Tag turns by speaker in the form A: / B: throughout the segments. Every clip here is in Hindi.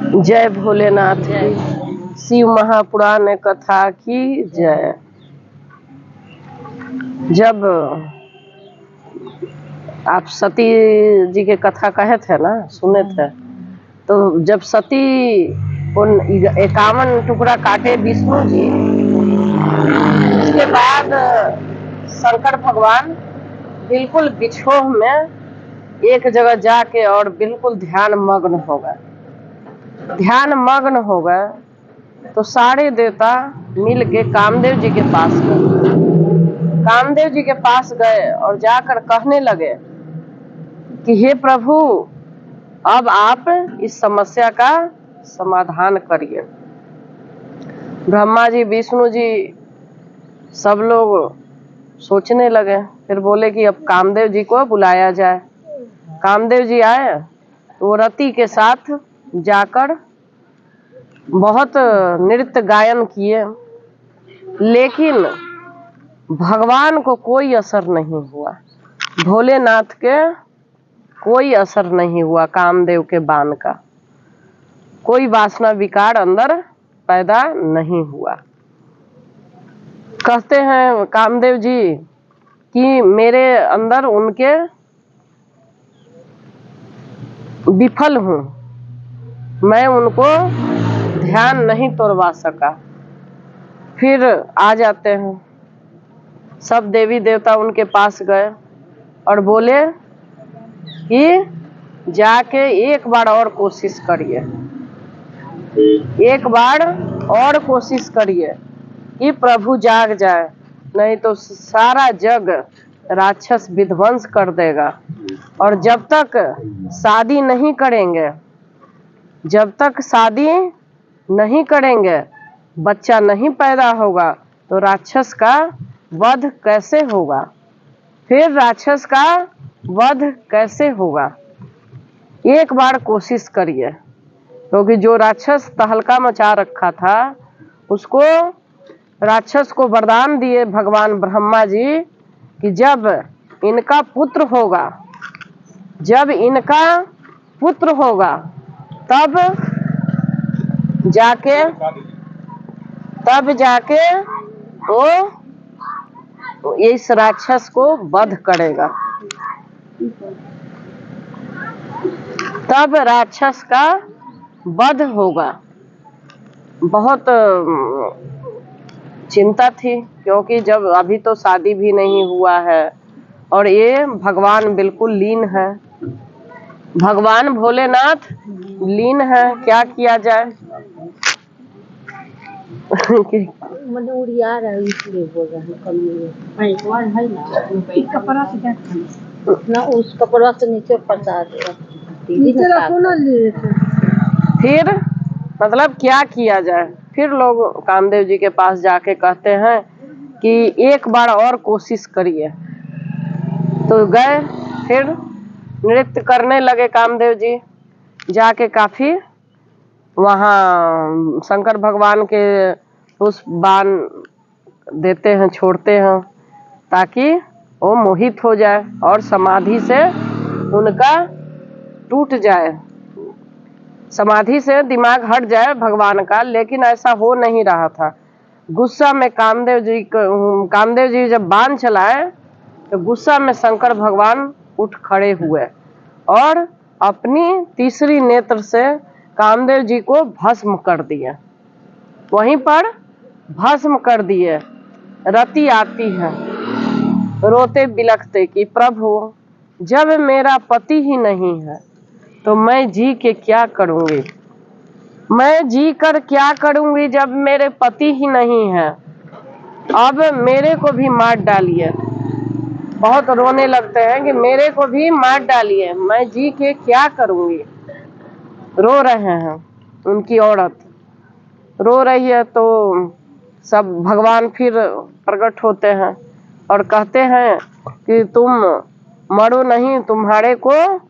A: जय भोलेनाथ की। शिव महापुराण कथा की जय। जब आप सती जी के कथा कहे थे ना, सुने थे, तो जब सती को 51 टुकड़ा काटे विष्णु जी, उसके बाद शंकर भगवान बिल्कुल बिछोह में एक जगह जाके और बिल्कुल ध्यान मग्न हो गए तो सारे देवता मिल के कामदेव जी के पास गए। कामदेव जी के पास गए और जाकर कहने लगे कि हे प्रभु, अब आप इस समस्या का समाधान करिए। ब्रह्मा जी, विष्णु जी, सब लोग सोचने लगे। फिर बोले कि अब कामदेव जी को बुलाया जाए। कामदेव जी आए तो रति के साथ जाकर बहुत नृत्य गायन किए, लेकिन भगवान को कोई असर नहीं हुआ। भोलेनाथ के कोई असर नहीं हुआ। कामदेव के बाण का कोई वासना विकार अंदर पैदा नहीं हुआ। कहते हैं कामदेव जी कि मेरे अंदर उनके विफल हूँ, मैं उनको ध्यान नहीं तोड़वा सका। फिर आ जाते हैं सब देवी देवता उनके पास गए और बोले कि जाके एक बार और कोशिश करिए, एक बार और कोशिश करिए कि प्रभु जाग जाए, नहीं तो सारा जग राक्षस विध्वंस कर देगा। और जब तक शादी नहीं करेंगे, बच्चा नहीं पैदा होगा तो राक्षस का वध कैसे होगा? फिर राक्षस का वध कैसे होगा? एक बार कोशिश करिए, क्योंकि जो राक्षस तहलका मचा रखा था, उसको राक्षस को वरदान दिए भगवान ब्रह्मा जी कि जब इनका पुत्र होगा तब जाके वो इस राक्षस को वध करेगा, तब राक्षस का वध होगा। बहुत चिंता थी, क्योंकि जब अभी तो शादी भी नहीं हुआ है और ये भगवान बिल्कुल लीन है, भगवान भोलेनाथ लीन है, क्या किया जाए?
B: उड़िया रहा है, इसलिए बोल रहा है ना, उस कपड़ा से नीचे पता
A: फिर मतलब क्या किया जाए? फिर लोग कामदेव जी के पास जाके कहते हैं कि एक बार और कोशिश करिए। तो गए, फिर नृत्य करने लगे कामदेव जी। जाके काफी वहाँ शंकर भगवान के उस बाण देते हैं, छोड़ते हैं, ताकि वो मोहित हो जाए और समाधि से उनका टूट जाए, समाधि से दिमाग हट जाए भगवान का। लेकिन ऐसा हो नहीं रहा था। गुस्सा में कामदेव जी जब बाण चलाए तो गुस्सा में शंकर भगवान उठ खड़े हुए और अपनी तीसरी नेत्र से कामदेव जी को भस्म कर दिए, वहीं पर भस्म कर दिए। रति आती है रोते बिलखते कि प्रभु, जब मेरा पति ही नहीं है तो मैं जी के क्या करूंगी? मैं जी कर क्या करूंगी जब मेरे पति ही नहीं है? अब मेरे को भी मार डालिए। बहुत रोने लगते हैं कि मेरे को भी मार डालिए, मैं जी के क्या करूंगी? रो रहे हैं, उनकी औरत रो रही है। तो सब भगवान फिर प्रकट होते हैं और कहते हैं कि तुम मरो नहीं, तुम्हारे को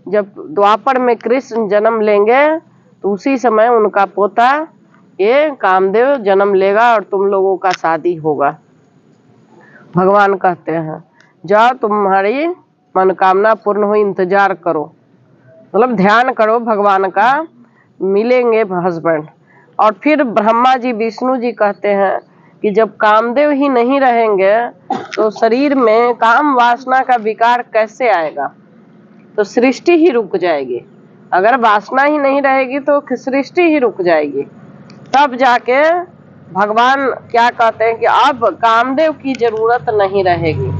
A: जब द्वापर में कृष्ण जन्म लेंगे तो उसी समय उनका पोता ये कामदेव जन्म लेगा और तुम लोगों का शादी होगा। भगवान कहते हैं जाओ, तुम्हारी मनोकामना पूर्ण हो, इंतजार करो, मतलब ध्यान करो भगवान का, मिलेंगे हस्बैंड। और फिर ब्रह्मा जी विष्णु जी कहते हैं कि जब कामदेव ही नहीं रहेंगे तो शरीर में काम वासना का विकार कैसे आएगा, तो सृष्टि ही रुक जाएगी। अगर वासना ही नहीं रहेगी तो सृष्टि ही रुक जाएगी। तब जाके भगवान क्या कहते हैं कि अब कामदेव की जरूरत नहीं रहेगी,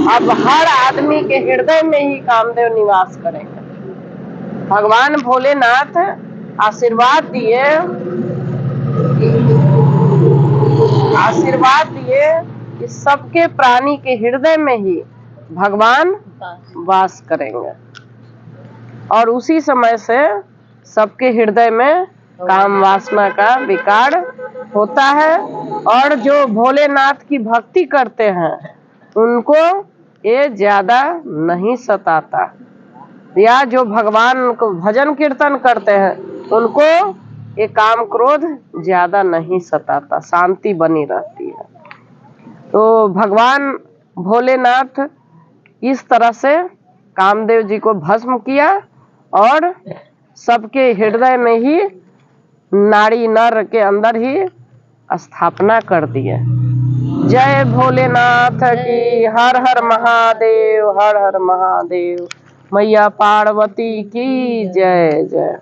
A: अब हर आदमी के हृदय में ही कामदेव निवास करेंगे। भगवान भोलेनाथ आशीर्वाद दिए कि सबके प्राणी के हृदय में ही भगवान वास करेंगे। और उसी समय से सबके हृदय में काम वासना का विकार होता है। और जो भोलेनाथ की भक्ति करते हैं उनको ये ज्यादा नहीं सताता, या जो भगवान को भजन कीर्तन करते हैं उनको ये काम क्रोध ज्यादा नहीं सताता, शांति बनी रहती है। तो भगवान भोलेनाथ इस तरह से कामदेव जी को भस्म किया और सबके हृदय में ही नाड़ी नर के अंदर ही स्थापना कर दिए। जय भोलेनाथ की, हर हर महादेव, हर हर महादेव। मैया पार्वती की जय जय।